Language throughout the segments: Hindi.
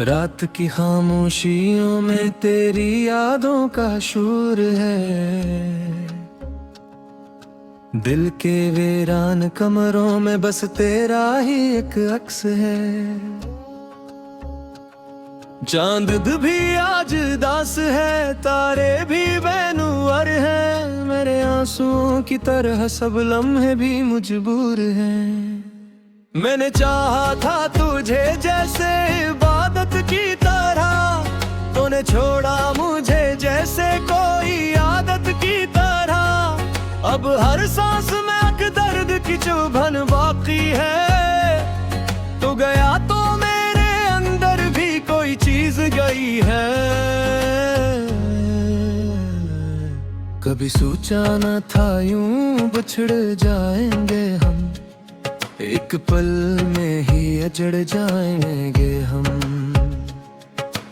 रात की खामोशियों में तेरी यादों का शोर है। दिल के वीरान कमरों में बस तेरा ही एक अक्स है। चांद भी आज दास है, तारे भी बैनुअर हैं। मेरे आंसुओं की तरह सब लम्हे भी मजबूर हैं। मैंने चाहा था तुझे जैसे इबादत की तरह, तूने छोड़ा मुझे जैसे कोई आदत की तरह। अब हर सांस में एक दर्द की चुभन बाकी है। तू गया तो मेरे अंदर भी कोई चीज गई है। कभी सोचा न था यूं बिछड़ जाएंगे हम, एक पल में ही अजड़ जाएंगे हम।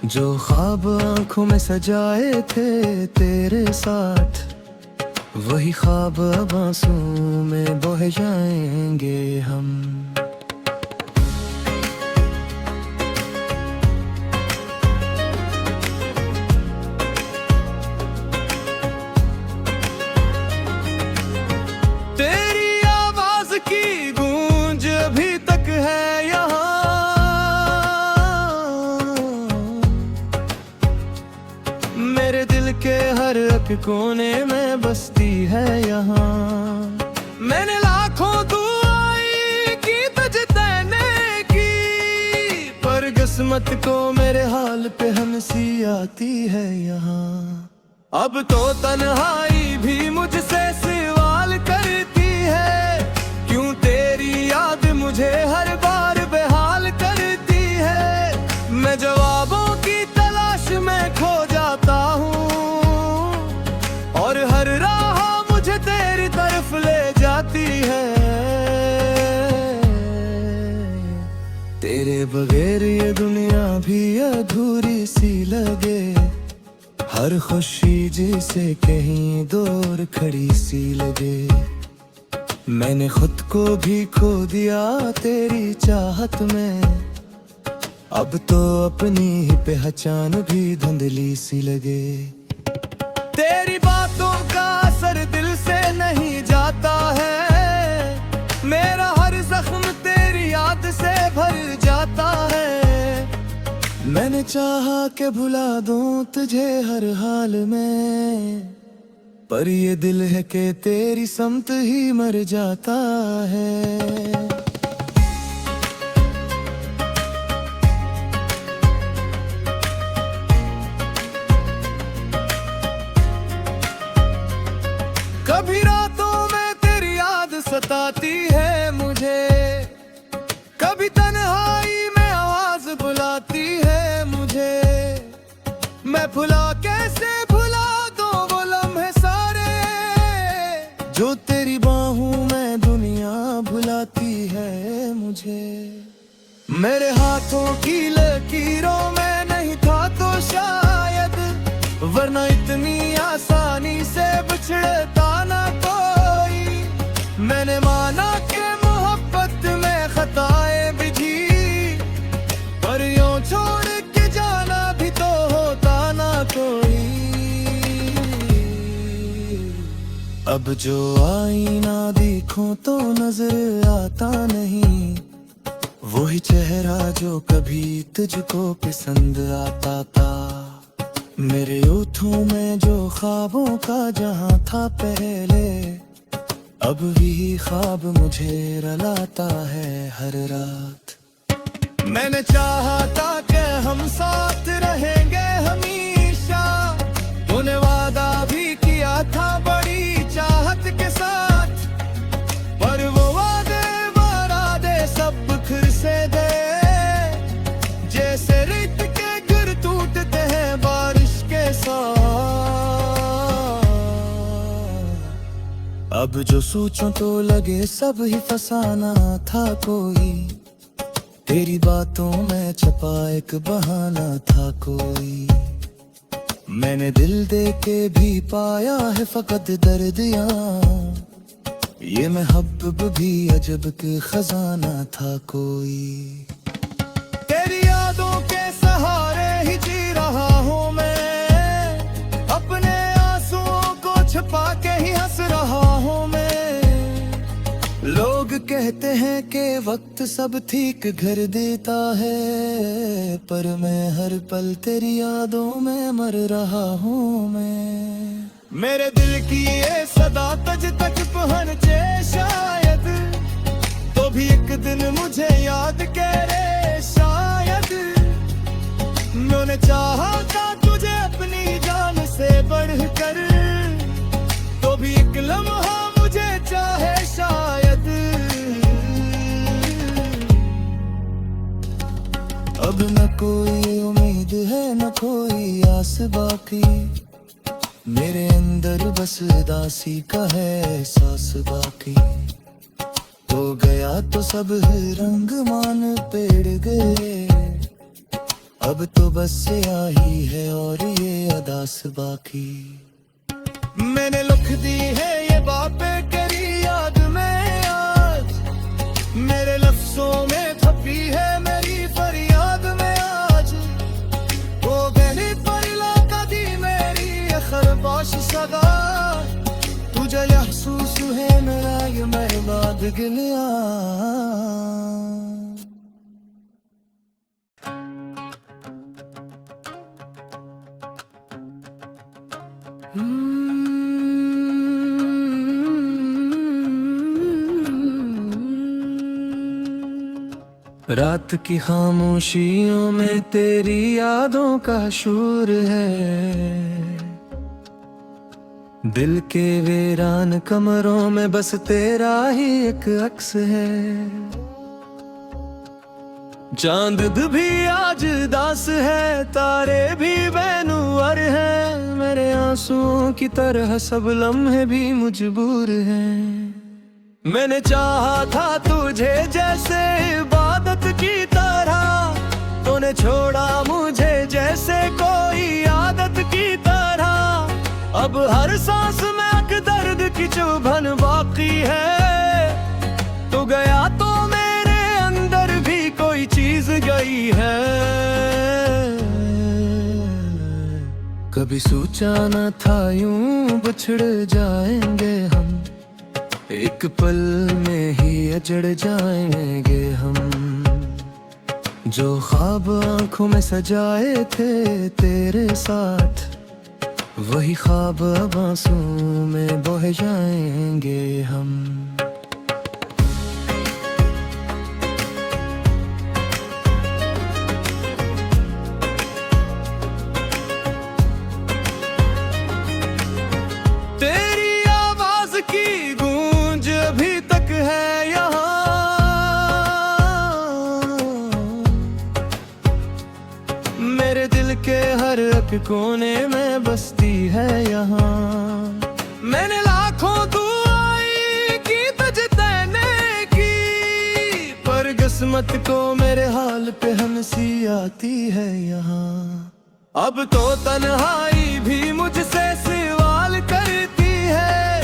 जो ख्वाब आंखों में सजाए थे तेरे साथ, वही ख्वाब अब आंसू में बह जाएंगे हम। तेरी आवाज की गूंज अभी तक है यहाँ, मेरे दिल के हर एक कोने में बसती है यहाँ। मैंने लाखों दुआएं की तुझे देने की, पर किस्मत को मेरे हाल पे हंसी आती है यहाँ। अब तो तन्हाई भी मुझसे सवाल करती है, क्यों तेरी याद मुझे हर बार बेहाल करती है। मैं जवाबों की तलाश में खो जाता हूँ, और हर राह मुझे तेरी तरफ ले जाती है। तेरे बगैर ये दुनिया भी अधूरी सी लगे, हर खुशी जिसे कहीं दूर खड़ी सी लगे। मैंने खुद को भी खो दिया तेरी चाहत में, अब तो अपनी ही पहचान भी धुंधली सी लगे। तेरी बातों का असर दिल से नहीं जाता है, मेरा हर जख्म तेरी याद से भर जाता है। मैंने चाहा कि भुला दूं तुझे हर हाल में, पर ये दिल है कि तेरी समत ही मर जाता है। कभी रातों में तेरी याद सताती है मुझे, कभी तन्हाई में आवाज बुलाती है मुझे। मैं भुला कैसे भुला दूं वो लम्हे सारे, जो तेरी बाहों में दुनिया भुलाती है मुझे। मेरे हाथों की लकीरों में नहीं था तो शायद, वरना इतनी आसानी से बिछड़ता ना कोई। मैंने माना कि मोहब्बत में खताएं भी थी, पर यूं छोड़ के जाना भी तो होता ना कोई। अब जो आईना देखूं तो नजर आता नहीं, वही चेहरा जो कभी तुझको पसंद आता था। मेरे ओठों में जो ख्वाबों का जहां था पहले, अब भी ख्वाब मुझे रुलाता है हर रात। मैंने चाहा था कि हम साथ रहेंगे हमेशा, तूने वादा भी किया था बड़ी चाहत के साथ, पर वो वादे सब फिर से दे, जैसे रेत के गिर टूटते हैं बारिश के साथ। अब जो सोचूं तो लगे सब ही फसाना था कोई, तेरी बातों में छपा एक बहाना था कोई। मैंने दिल दे के भी पाया है फकत दर्द यहाँ, ये महब्बत भी अजब के खजाना था कोई। तेरी यादों के सहारे ही जी रहा हूँ मैं, अपने आंसुओं को छुपा के ही हंस रहा हूँ मैं। लोग कहते हैं कि वक्त सब ठीक कर देता है, पर मैं हर पल तेरी यादों में मर रहा हूँ मैं। मेरे दिल की ये सदा तुझ तक पहुँचे शायद, तो भी एक दिन मुझे याद करे शायद। मैंने चाहा था तुझे अपनी जान से बढ़कर, तो भी एक लम्हा मुझे चाहे शायद। अब न कोई उम्मीद है न कोई आस बाकी, मेरे अंदर बस उदासी का है एहसास बाकी। तो गया तो सब रंग मान पेड़ गए, अब तो बस स्याही है और ये अदास बाकी। मैंने लिख दी है ये बातें तेरी याद में आज, मेरे लफ्जों में छपी है मेरी फरियाद में आज। वो गली पर इलाका दी मेरी खरगोश सदा, तुझे महसूस है मेरा ये महबाद गिलिया। रात की खामोशियों में तेरी यादों का शोर है, दिल के वीरान कमरों में बस तेरा ही एक अक्स है। चांद भी आज दास है, तारे भी बेनुवर हैं, मेरे आंसुओं की तरह सब लम्हे भी मजबूर हैं। मैंने चाहा था तुझे जैसे इबादत की तरह, तूने छोड़ा मुझे जैसे कोई आदत की तरह। अब हर सांस में एक दर्द की चुभन बाकी है, तू गया तो मेरे अंदर भी कोई चीज गई है। कभी सोचा न था यूं बिछड़ जाएंगे हम, एक पल में ही अजड़ जाएंगे हम। जो ख्वाब आंखों में सजाए थे तेरे साथ, वही ख्वाब अब आंसुओं में बह जाएंगे हम। कोने में बसती है यहाँ, मैंने लाखों दुआएं की तुझने की, पर किस्मत को मेरे हाल पे हंसी आती है यहाँ। अब तो तन्हाई भी मुझसे सवाल करती है,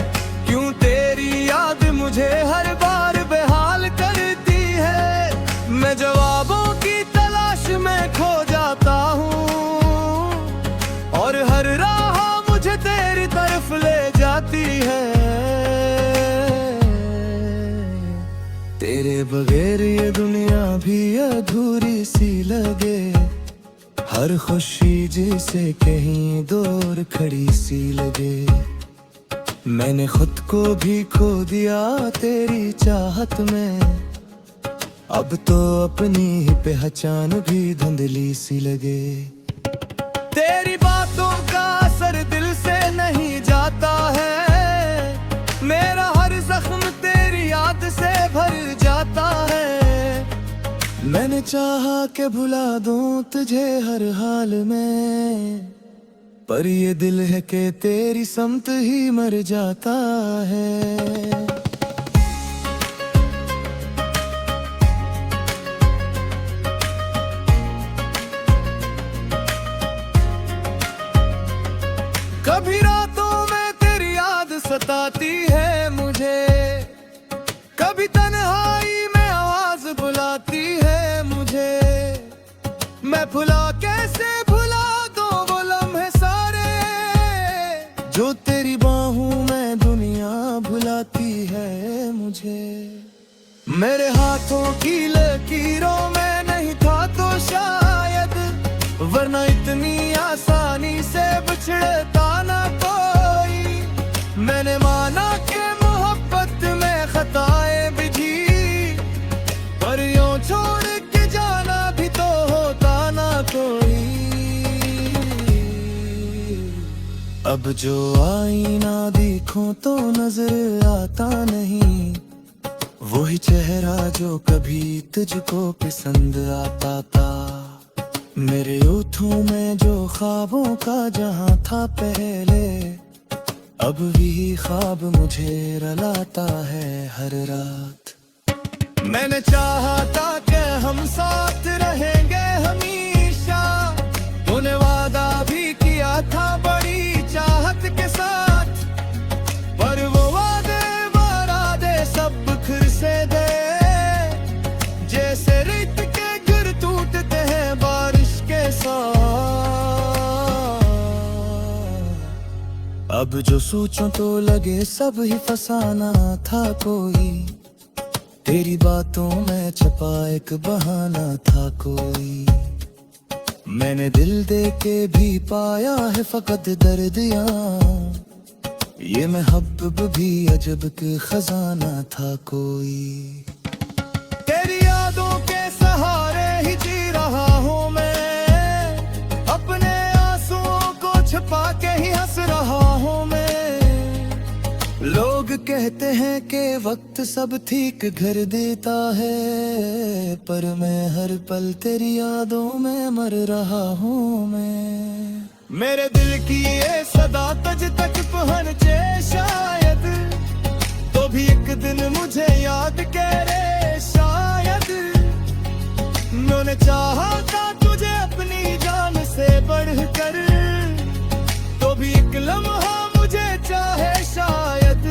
क्यों तेरी याद मुझे हर बार बेहाल करती है। मैं जवाबों की तलाश में खो जाता हूँ, और हर राह मुझे तेरी तरफ ले जाती है। तेरे बगैर ये दुनिया भी अधूरी सी लगे, हर खुशी जिसे कहीं दूर खड़ी सी लगे। मैंने खुद को भी खो दिया तेरी चाहत में, अब तो अपनी ही पहचान भी धुंधली सी लगे। तेरी बातों का असर दिल से नहीं जाता है, मेरा हर जख्म तेरी याद से भर जाता है। मैंने चाहा कि भुला दूं तुझे हर हाल में, पर ये दिल है कि तेरी समत ही मर जाता है। कभी रातों में तेरी याद सताती है मुझे, कैसे भुला दो वो लम्हे सारे, जो तेरी बाहों में दुनिया भुलाती है मुझे। मेरे हाथों की लकीरों में नहीं था तो शायद, वरना इतनी आसानी से बिछड़ता ना कोई। मैंने माना कि मोहब्बत में खताएं भी थी, पर यूं छोड़ के जाना भी तो होता ना कोई। अब जो आईना देखूं तो नजर आता नहीं, वही चेहरा जो कभी तुझको पसंद आता था। मेरे ओठों में जो ख्वाबों का जहां था पहले, अब भी ख्वाब मुझे रुलाता है हर रात। मैंने चाहा था कि हम साथ रहेंगे हमेशा, तूने वादा भी किया था बड़ी चाहत के साथ, पर वो वादे वादे सब बिखर से दे, जैसे रेत के गिर टूटते हैं बारिश के साथ। अब जो सोचूं तो लगे सब ही फसाना था कोई, तेरी बातों में छपा एक बहाना था कोई। मैंने दिल दे के भी पाया है फकत दर्द यहाँ, ये महब्बत भी अजब के खजाना था कोई। तेरी यादों के सहारे ही जी रहा हूँ मैं, अपने आंसुओं को छुपा के ही हंस रहा हूँ मैं। लोग कहते हैं कि वक्त सब ठीक कर देता है, पर मैं हर पल तेरी यादों में मर रहा हूँ मैं। मेरे दिल की ये सदा तुझ तक पहुँचे शायद, तो भी एक दिन मुझे याद करे शायद। मैंने चाहा था तुझे अपनी जान से बढ़कर, तो भी एक लम्हा मुझे चाहे शायद।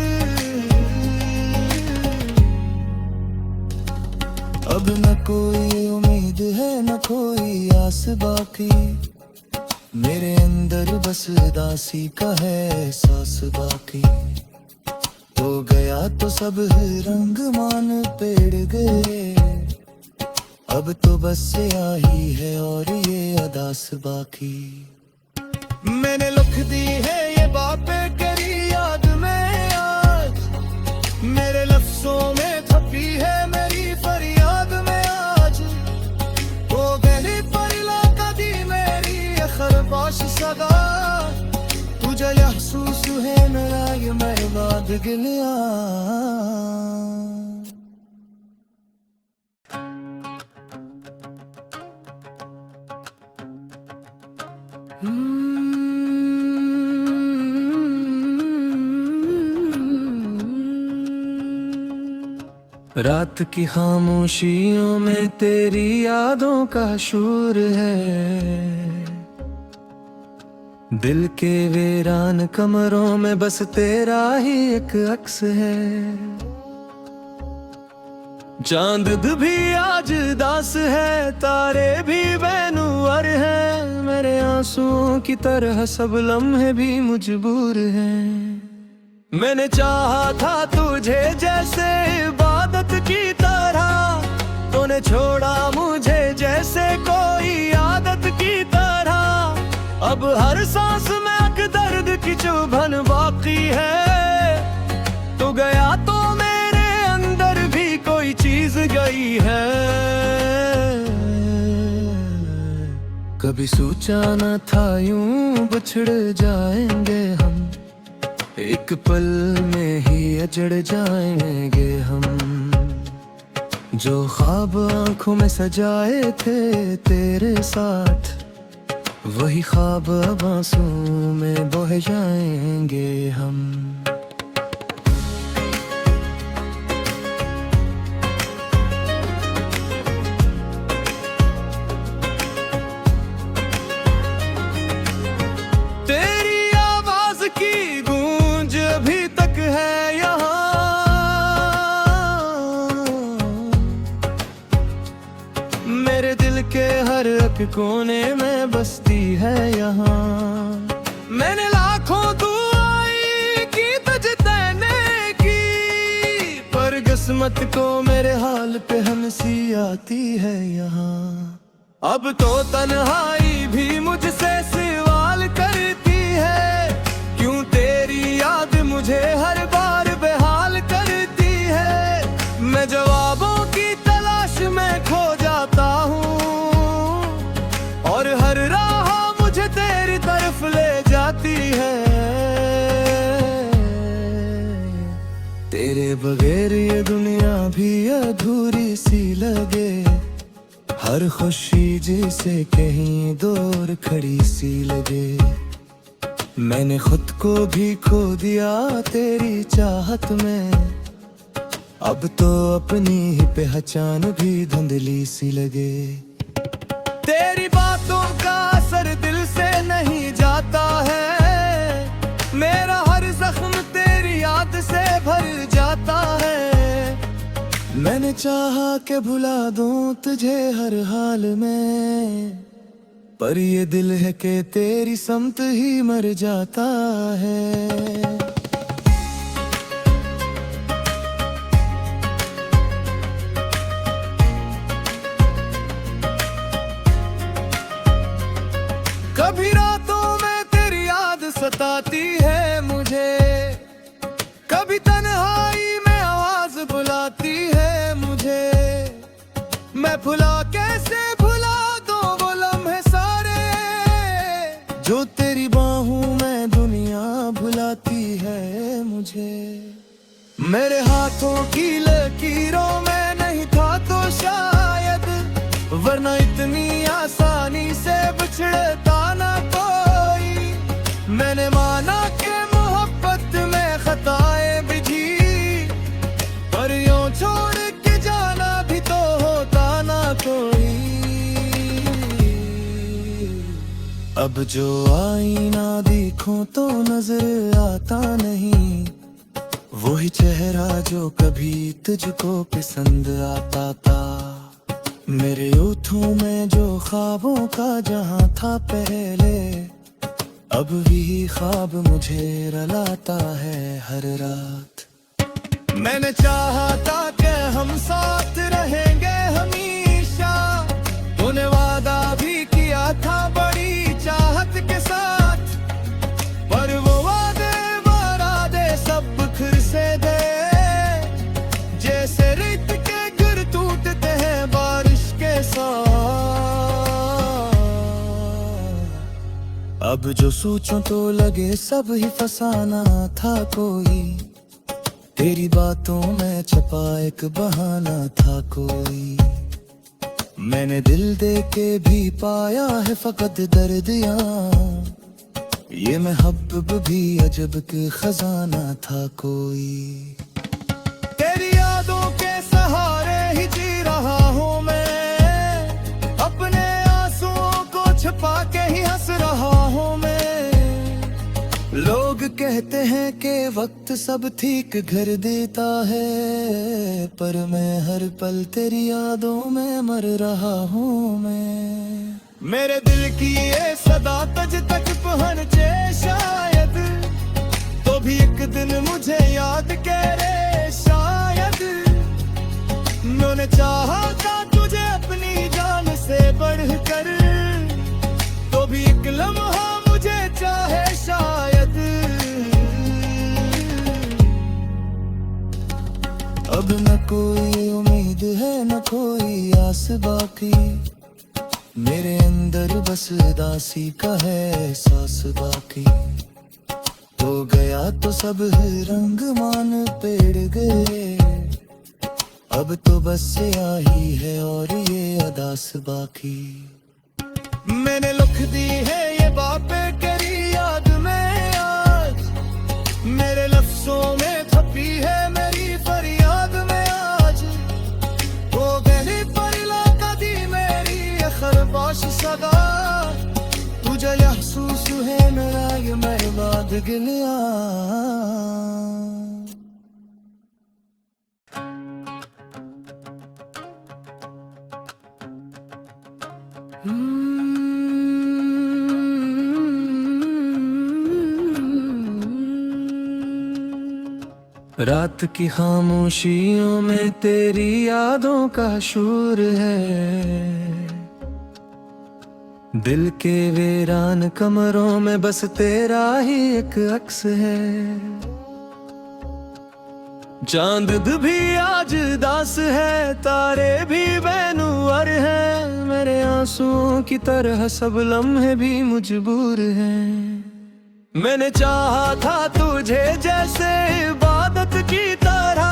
अब न कोई उम्मीद है न कोई आस बाकी, मेरे अंदर बस उदासी का है एहसास बाकी। हो गया तो सब रंग मान पेड़ गए, अब तो बस आई है और ये अदास बाकी। मैंने लिख दी है ये बातें करी याद में आज, मेरे लफ्जों में छपी है मेरी फरियाद में आज। वो गली पर इलाका दी मेरी खरगोश सदा, तुझे महसूस है मेरा ये महबाद गिलिया। रात की खामोशियों में तेरी यादों का शोर है, दिल के वीरान कमरों में बस तेरा ही एक अक्स है। चांद भी आज दास है, तारे भी बैनुअर हैं, मेरे आंसुओं की तरह सब लम्हे भी मजबूर हैं। मैंने चाहा था तुझे जैसे इबादत की तरह, तूने छोड़ा मुझे जैसे कोई आदत की तरह। अब हर सांस में एक दर्द की चुभन बाकी है, तू गया तो मेरे अंदर भी कोई चीज गई है। कभी सोचा न था यूं बिछड़ जाएंगे हम, एक पल में ही अजड़ जाएंगे हम। जो ख्वाब आंखों में सजाए थे तेरे साथ, वही ख्वाब अब आंसुओं में बह जाएंगे हम। तेरी आवाज की गूंज अभी तक है यहाँ, मेरे दिल के हर एक कोने में बसती है यहाँ। मैंने लाखों दुआएं की तुझे देने की, पर किस्मत को मेरे हाल पे हंसी आती है यहाँ। अब तो तन्हाई भी मुझसे सवाल करती है, क्यों तेरी याद मुझे हर बार बेहाल करती है। मैं जवाबों की तलाश में खो जाता हूँ, और हर राह मुझे तेरी तरफ ले जाती है। तेरे बगैर ये दुनिया भी अधूरी सी लगे, हर खुशी जिसे कहीं दूर खड़ी सी लगे। मैंने खुद को भी खो दिया तेरी चाहत में, अब तो अपनी ही पहचान भी धुंधली सी लगे। तेरी बातों का असर दिल से नहीं जाता है, मेरा हर जख्म तेरी याद से भर जाता है। मैंने चाहा कि भुला दूं तुझे हर हाल में, पर ये दिल है कि तेरी समत ही मर जाता है। कभी रातों में तेरी याद सताती है मुझे, कभी तन्हाई में आवाज बुलाती है मुझे। मैं कैसे भुला दूं वो लम्हे सारे, जो तेरी बाहों में दुनिया भुलाती है मुझे। मेरे हाथों की लकीरों में नहीं था तो शायद, वरना इतनी आसानी से बिछड़ता ना कोई। मैंने माना कि मोहब्बत में खताएं भी थी, पर यूं छोड़ के जाना भी तो होता ना कोई। अब जो आईना देखूं तो नजर आता नहीं, वही चेहरा जो कभी तुझको पसंद आता था। मेरे ओठों में जो ख्वाबों का जहां था पहले, अब भी ख्वाब मुझे रुलाता है हर रात। मैंने चाहा था कि हम साथ रहेंगे हमेशा, तूने वादा भी किया था बड़ी चाहत के साथ, पर वो वादे सब बिखर से दे, जैसे रेत के गिर टूटते हैं बारिश के साथ। अब जो सोचूं तो लगे सब ही फसाना था कोई, तेरी बातों में छपा एक बहाना था कोई। मैंने दिल दे के भी पाया है फकत दर्द यहाँ, ये महब्बत भी अजब के खजाना था कोई। तेरी यादों के सहारे ही जी रहा हूँ मैं, अपने आंसुओं को छुपा के ही हंस रहा हूँ मैं। लोग कहते हैं कि वक्त सब ठीक कर देता है, पर मैं हर पल तेरी यादों में मर रहा हूँ मैं। मेरे दिल की ये सदा तुझ तक पहुँचे शायद, तो भी एक दिन मुझे याद करे शायद। मैंने चाहा था तुझे अपनी जान से बढ़कर, तो भी एक लम्हा मुझे चाहे शायद। अब न कोई उम्मीद है न कोई आस बाकी, मेरे अंदर बस दासी का है एहसास बाकी। तो गया तो सब रंग मान पेड़ गए, अब तो बस यही है और ये अदास बाकी। मैंने लिख दी है ये बातें तेरी याद में आज, मेरे लफ्जों में छपी है मेरी फरियाद में आज। वो गहरी परिला कदी मेरी खरबाश सदा, तुझे महसूस है मेरा ये बर्बाद गिलिया। रात की खामोशियों में तेरी यादों का शोर है। दिल के वीरान कमरों में बस तेरा ही एक अक्स है। चांद भी आज दास है, तारे भी बैनुअर हैं। मेरे आंसुओं की तरह सब लम्हे भी मजबूर हैं। मैंने चाहा था तुझे जैसे इबादत की तरह,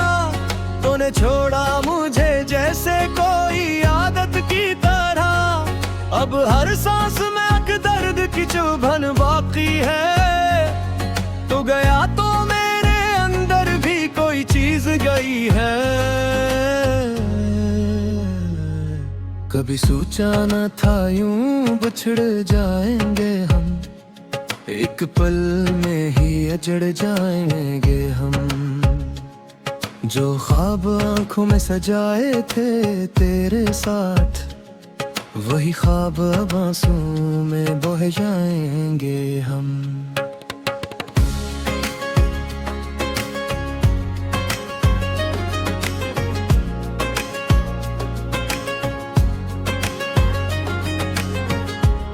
तूने छोड़ा मुझे जैसे कोई आदत की तरह। अब हर सांस में एक दर्द की चुभन बाकी है। तू गया तो मेरे अंदर भी कोई चीज गई है। कभी सोचा न था यूं बिछड़ जाएंगे हम, एक पल में ही अजड़ जाएंगे हम। जो ख्वाब आंखों में सजाए थे तेरे साथ, वही ख्वाब अब आंसुओं में बह जाएंगे हम।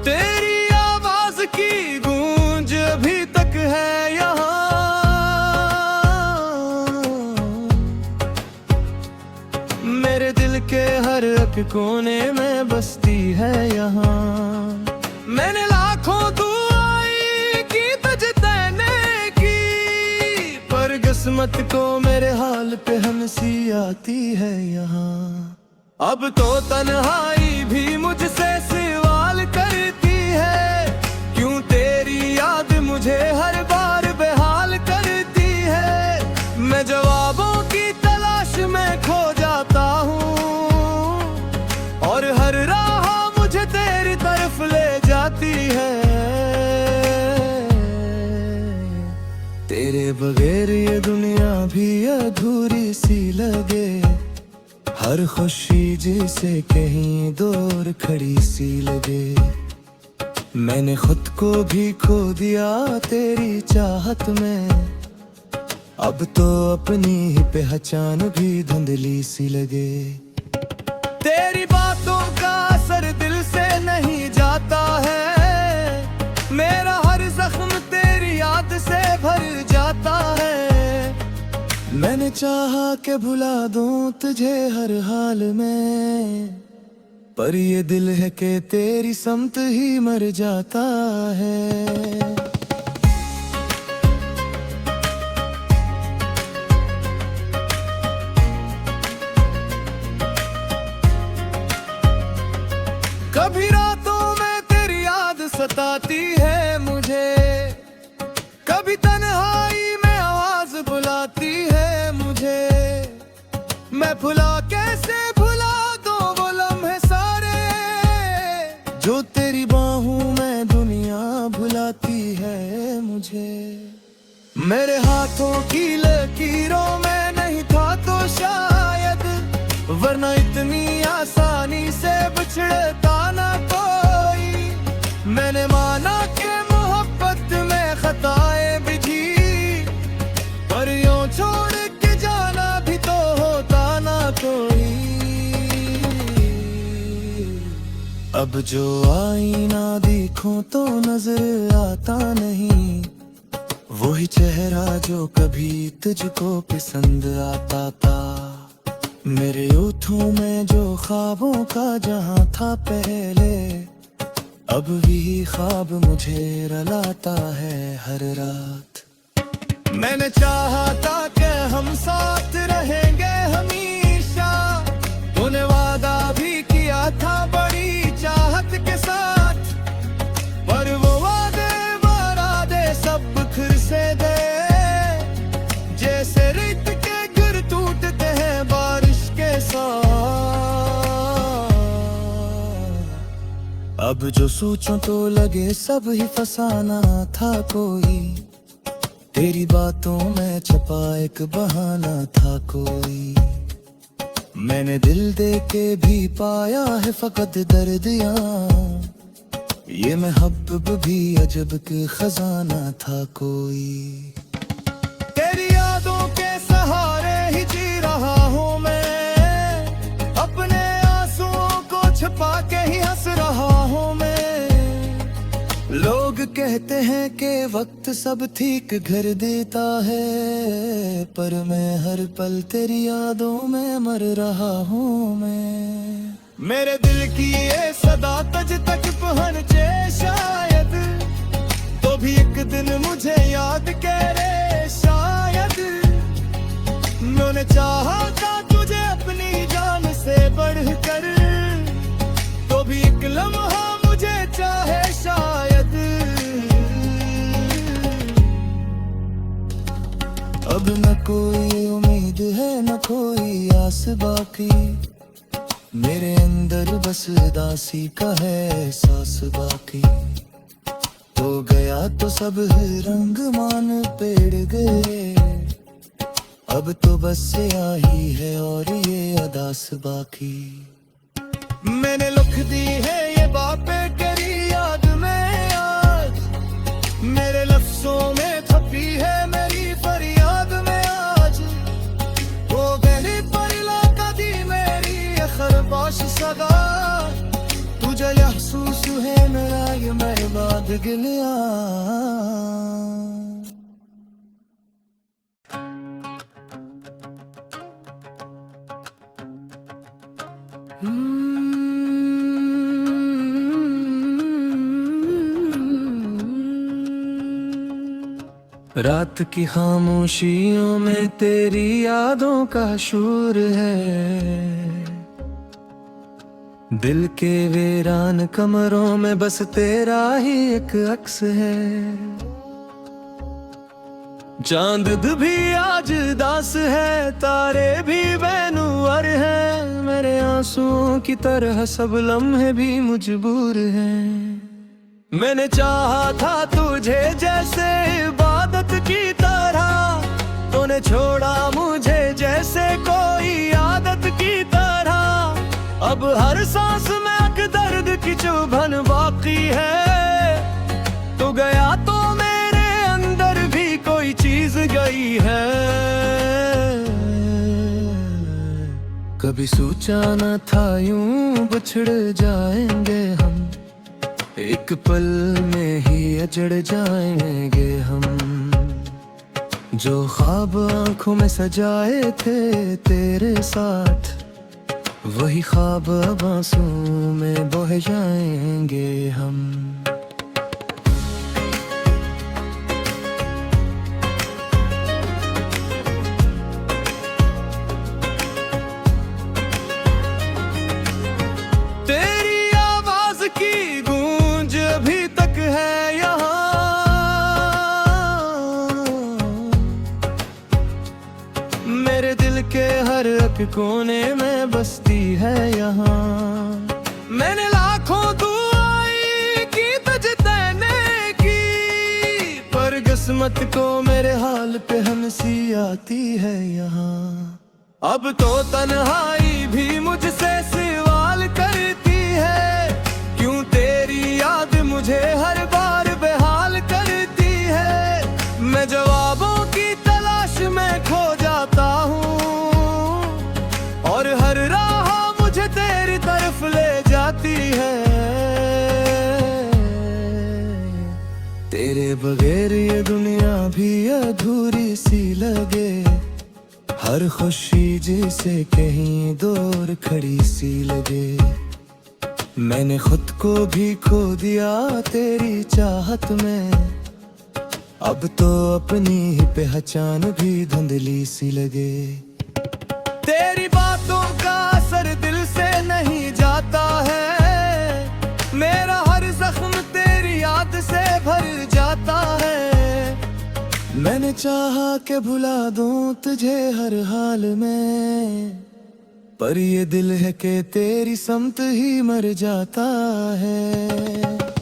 तेरी आवाज की गूंज अभी तक है यहाँ, मेरे दिल के हर एक कोने में बसती है यहाँ। मैंने लाखों दुआएं की तुझे देने की, पर किस्मत को मेरे हाल पे हंसी आती है यहाँ। अब तो तन्हाई भी मुझसे सवाल करती है, क्यों तेरी याद मुझे हर बार बेहाल करती है। मैं जवाबों की तलाश में खो जाता हूँ, और हर राह मुझे तेरी तरफ ले जाती है। तेरे बगैर ये दुनिया भी अधूरी सी लगे, हर खुशी जिसे कहीं दूर खड़ी सी लगे। मैंने खुद को भी खो दिया तेरी चाहत में, अब तो अपनी ही पहचान भी धुंधली सी लगे। तेरी बातों का असर दिल से नहीं जाता है, मेरा हर जख्म तेरी याद से भर जाता है। मैंने चाहा कि भुला दूं तुझे हर हाल में, पर ये दिल है कि तेरी समत ही मर जाता है। कभी रातों में तेरी याद सताती है मुझे, कभी तन्हाई में आवाज बुलाती है मुझे। मैं भुला कैसे भुला दो वो लम्हे सारे, जो तेरी बाहों में दुनिया भुलाती है मुझे। मेरे हाथों की लकीरों में नहीं था तो शायद, वरना इतनी आसानी से बिछड़ता ना कोई। मैंने माना कि मोहब्बत में खताएं भी थी, पर यूं छोड़ के जाना भी तो होता ना कोई। अब जो आईना देखूं तो नजर आता नहीं, वही चेहरा जो कभी तुझको पसंद आता था। मेरे ओठों में जो ख्वाबों का जहां था पहले, अब भी ख्वाब मुझे रुलाता है हर रात। मैंने चाहा था कि हम साथ रहेंगे हमेशा, तूने वादा भी किया था बड़ी चाहत के साथ। पर वो वादे सब बिखर से गए, जैसे रेत के गिर टूटते हैं बारिश के साथ। अब जो सोचूं तो लगे सब ही फसाना था कोई, तेरी बातों में छपा एक बहाना था कोई। मैंने दिल दे के भी पाया है फकत दर्द यहाँ, ये महब्बत भी अजब के खजाना था कोई। तेरी यादों के सहारे कहते हैं कि वक्त सब ठीक कर देता है, पर मैं हर पल तेरी यादों में मर रहा हूँ मैं। मेरे दिल की ये सदा तुझ तक पहुँचे शायद, तो भी एक दिन मुझे याद करे शायद। मैंने चाहा था तुझे अपनी जान से बढ़कर, तो भी एक लम्हा मुझे चाहे शायद। अब न कोई उम्मीद है न कोई आस बाकी, मेरे अंदर बस उदासी का है एहसास बाकी। हो गया तो सब रंग मान पेड़ गए, अब तो बस यही है और ये अदास बाकी। मैंने लिख दी है ये बातें तेरी याद में आज, मेरे लफ्जों में छपी है मेरी फरियाद में आज। वो गहरी परिला कदी मेरी खरगोश सदा, तुझे महसूस है मेरा ये बर्बाद गिलिया। रात की खामोशियों में तेरी यादों का शोर है, दिल के वीरान कमरों में बस तेरा ही एक अक्स है। चांद भी आज दास है, तारे भी बेनुवर हैं, मेरे आंसुओं की तरह सब लम्हे भी मजबूर हैं। मैंने चाहा था तुझे जैसे इबादत की तरह, तूने छोड़ा मुझे जैसे कोई आदत की तरह। अब हर सांस में एक दर्द की चुभन बाकी है, तू गया तो मेरे अंदर भी कोई चीज गई है। कभी सोचा न था यूं बिछड़ जाएंगे हम, एक पल में ही अजड़ जाएंगे हम। जो ख्वाब आंखों में सजाए थे तेरे साथ, वही ख्वाब अब आंसू में बह जाएंगे हम। तेरी आवाज की गूंज अभी तक है यहाँ, मेरे दिल के हर एक कोने में बसती है यहाँ। मैंने लाखों दुआएं की तुझे देने की, पर किस्मत को मेरे हाल पे हंसी आती है यहाँ। अब तो तन्हाई भी मुझसे सवाल करती है, क्यों तेरी याद मुझे हर बार बेहाल करती है। मैं जवाबों की तलाश में खो जाता हूँ, और हर राह मुझे तेरी तरफ ले जाती है। तेरे बगैर ये दुनिया भी अधूरी सी लगे, हर खुशी जैसे कहीं दूर खड़ी सी लगे। मैंने खुद को भी खो दिया तेरी चाहत में, अब तो अपनी ही पहचान भी धुंधली सी लगे। तेरी बातों का असर दिल से नहीं जाता है, मेरा हर जख्म तेरी याद से भर जाता है। मैंने चाहा कि भुला दूं तुझे हर हाल में, पर ये दिल है कि तेरी समत ही मर जाता है।